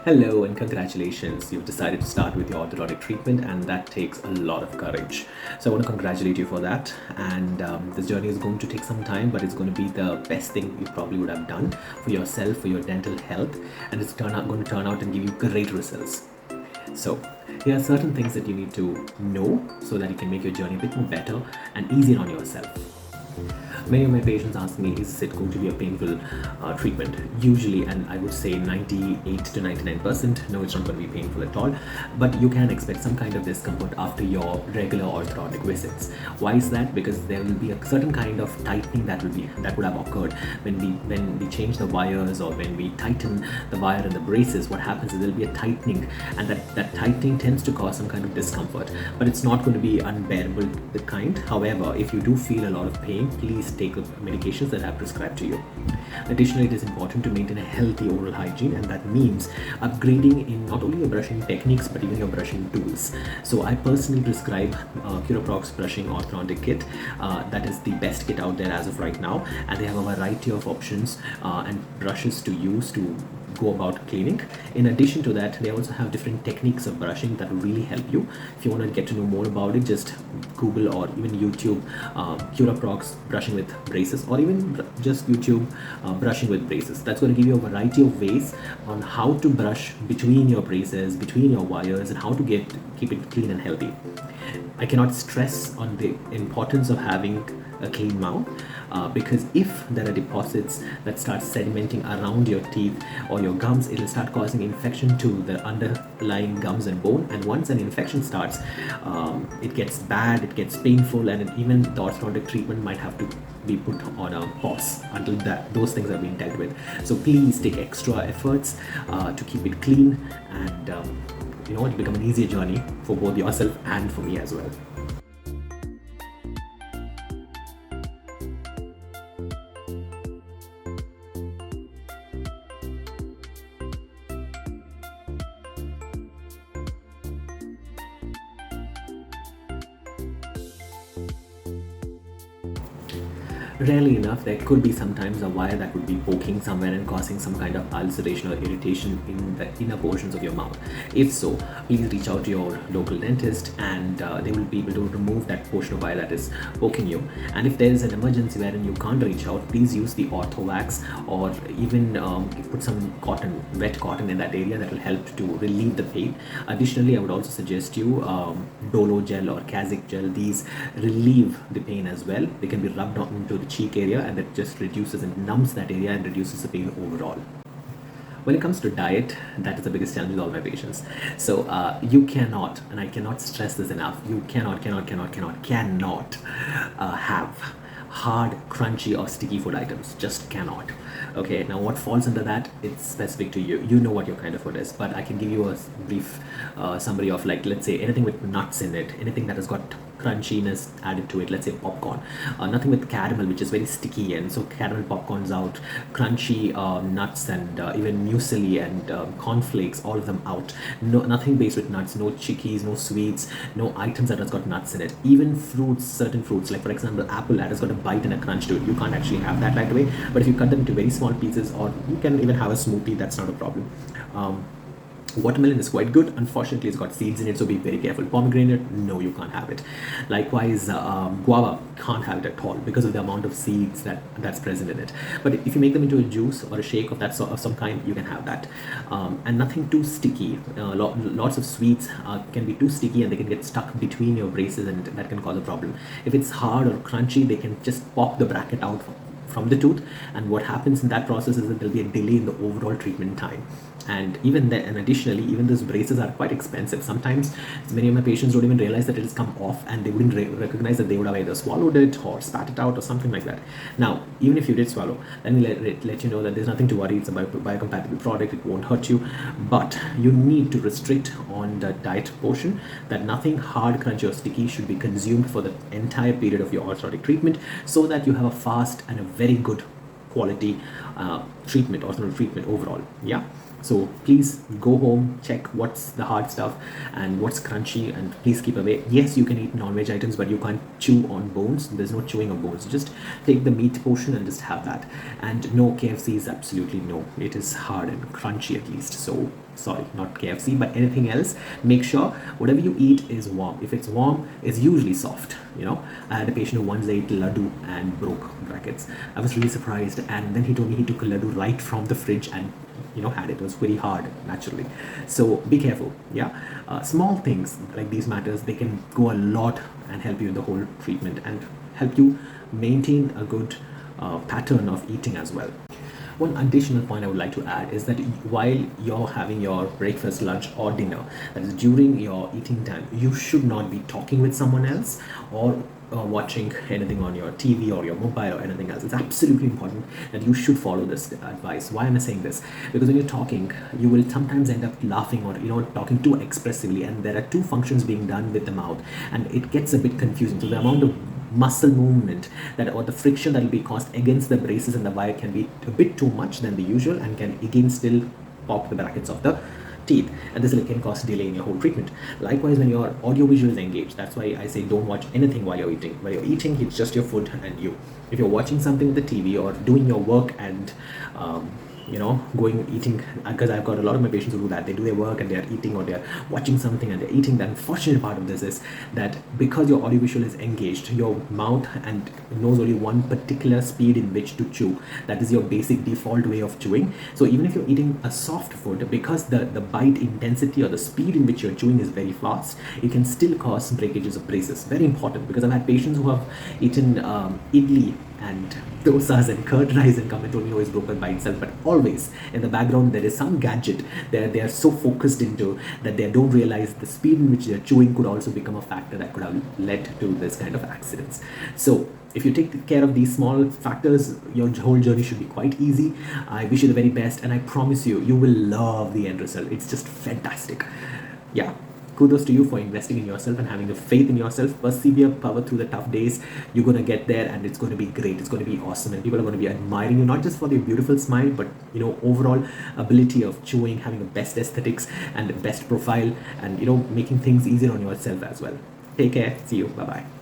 Hello and congratulations. You've decided to start with your orthodontic treatment, and that takes a lot of courage. So I want to congratulate you for that. And this journey is going to take some time, but it's going to be the best thing you probably would have done for yourself, for your dental health, and it's going to turn out and give you great results. So here are certain things that you need to know so that you can make your journey a bit more better and easier on yourself. Many of my patients ask me, is it going to be a painful treatment? Usually, and I would say 98 to 99%, no, it's not going to be painful at all. But you can expect some kind of discomfort after your regular orthodontic visits. Why is that? Because there will be a certain kind of tightening that would have occurred when we change the wires, or when we tighten the wire and the braces. What happens is there will be a tightening, and that tightening tends to cause some kind of discomfort. But it's not going to be unbearable, the kind. However, if you do feel a lot of pain, please take the medications that I have prescribed to you. Additionally, it is important to maintain a healthy oral hygiene, and that means upgrading in not only your brushing techniques but even your brushing tools. So I personally prescribe Curaprox Brushing Orthodontic Kit. That is the best kit out there as of right now, and they have a variety of options and brushes to use to go about cleaning. In addition to that, they also have different techniques of brushing that will really help you. If you want to get to know more about it, just Google or even YouTube Curaprox Brushing with Braces, or even just YouTube Brushing with Braces. That's going to give you a variety of ways on how to brush between your braces, between your wires, and how to keep it clean and healthy. I cannot stress on the importance of having a clean mouth, because if there are deposits that start sedimenting around your teeth or your gums, it will start causing infection to the underlying gums and bone. And once an infection starts, it gets bad, it gets painful, and even the orthodontic treatment might have to be put on a pause until those things are being dealt with. So please take extra efforts to keep it clean, and it'll become an easier journey for both yourself and for me as well. Rarely enough, there could be sometimes a wire that would be poking somewhere and causing some kind of ulceration or irritation in the inner portions of your mouth. If so, please reach out to your local dentist, and they will be able to remove that portion of wire that is poking you. And if there is an emergency wherein you can't reach out, please use the ortho wax, or even put some wet cotton in that area. That will help to relieve the pain. Additionally, I would also suggest you Dolo gel or caziq gel. These relieve the pain as well. They can be rubbed onto the cheek area, and that just reduces and numbs that area and reduces the pain overall. When it comes to diet, that is the biggest challenge with all my patients. So you cannot, and I cannot stress this enough, you cannot have hard, crunchy or sticky food items. Just cannot. Okay, now what falls under that, it's specific to you. You know what your kind of food is, but I can give you a brief summary of, like, let's say anything with nuts in it, anything that has got crunchiness added to it. Let's say popcorn, nothing with caramel, which is very sticky, and so caramel popcorn's out. Crunchy nuts and even muesli and cornflakes, all of them out. Nothing based with nuts, no chickies, no sweets, no items that has got nuts in it. Even fruits, certain fruits, like for example apple, that has got a bite and a crunch to it, you can't actually have that right away. But if you cut them into very small pieces, or you can even have a smoothie, that's not a problem. Watermelon is quite good. Unfortunately, it's got seeds in it, so be very careful. Pomegranate, no, you can't have it. Likewise, guava, can't have it at all because of the amount of seeds that's present in it. But if you make them into a juice or a shake of that sort of some kind, you can have that. And nothing too sticky. Lots of sweets can be too sticky, and they can get stuck between your braces, and that can cause a problem. If it's hard or crunchy, they can just pop the bracket out from the tooth, and what happens in that process is that there'll be a delay in the overall treatment time. And even then, and additionally, even those braces are quite expensive. Sometimes many of my patients don't even realize that it has come off, and they wouldn't recognize that they would have either swallowed it or spat it out or something like that. Now, even if you did swallow, let me let you know that there's nothing to worry. It's a biocompatible product. It won't hurt you, but you need to restrict on the diet portion, that nothing hard, crunchy or sticky should be consumed for the entire period of your orthodontic treatment, so that you have a fast and a very good quality treatment, orthodontic treatment overall. Yeah. So please go home, check what's the hard stuff and what's crunchy, and please keep away. Yes, you can eat non-veg items, but you can't chew on bones. There's no chewing of bones. Just take the meat portion and just have that. And no, KFC is absolutely no. It is hard and crunchy at least. So sorry, not KFC, but anything else, make sure whatever you eat is warm. If it's warm, it's usually soft. You know, I had a patient who once ate laddu and broke brackets. I was really surprised, and then he told me he took a laddu right from the fridge and had it. It was very hard naturally. So be careful. Yeah, small things like these matters, they can go a lot and help you in the whole treatment and help you maintain a good pattern of eating as well. One additional point I would like to add is that while you're having your breakfast, lunch, or dinner, that is during your eating time, you should not be talking with someone else or watching anything on your TV or your mobile or anything else. It's absolutely important that you should follow this advice. Why am I saying this? Because when you're talking, you will sometimes end up laughing or talking too expressively, and there are two functions being done with the mouth, and it gets a bit confusing. So the amount of muscle movement that or the friction that will be caused against the braces and the wire can be a bit too much than the usual, and can again still pop the brackets of the teeth, and this can cause delay in your whole treatment. Likewise, when your audio visual is engaged, that's why I say don't watch anything while you're eating. While you're eating, it's just your food and you. If you're watching something with the TV or doing your work and going eating, because I've got a lot of my patients who do that. They do their work and they're eating, or they're watching something and they're eating. The unfortunate part of this is that because your audiovisual is engaged, your mouth and knows only one particular speed in which to chew. That is your basic default way of chewing. So even if you're eating a soft food, because the bite intensity or the speed in which you're chewing is very fast, it can still cause breakages of braces. Very important, because I've had patients who have eaten idli and dosas and curd rice and come and told me, oh, it's broken by itself. But always in the background there is some gadget they are so focused into that they don't realize the speed in which they're chewing could also become a factor that could have led to this kind of accidents. So if you take care of these small factors, your whole journey should be quite easy. I wish you the very best, and I promise you, you will love the end result. It's just fantastic. Yeah. Kudos to you for investing in yourself and having the faith in yourself. Persevere, power through the tough days. You're going to get there, and it's going to be great. It's going to be awesome, and people are going to be admiring you, not just for your beautiful smile, but overall ability of chewing, having the best aesthetics and the best profile, and making things easier on yourself as well. Take care. See you. Bye-bye.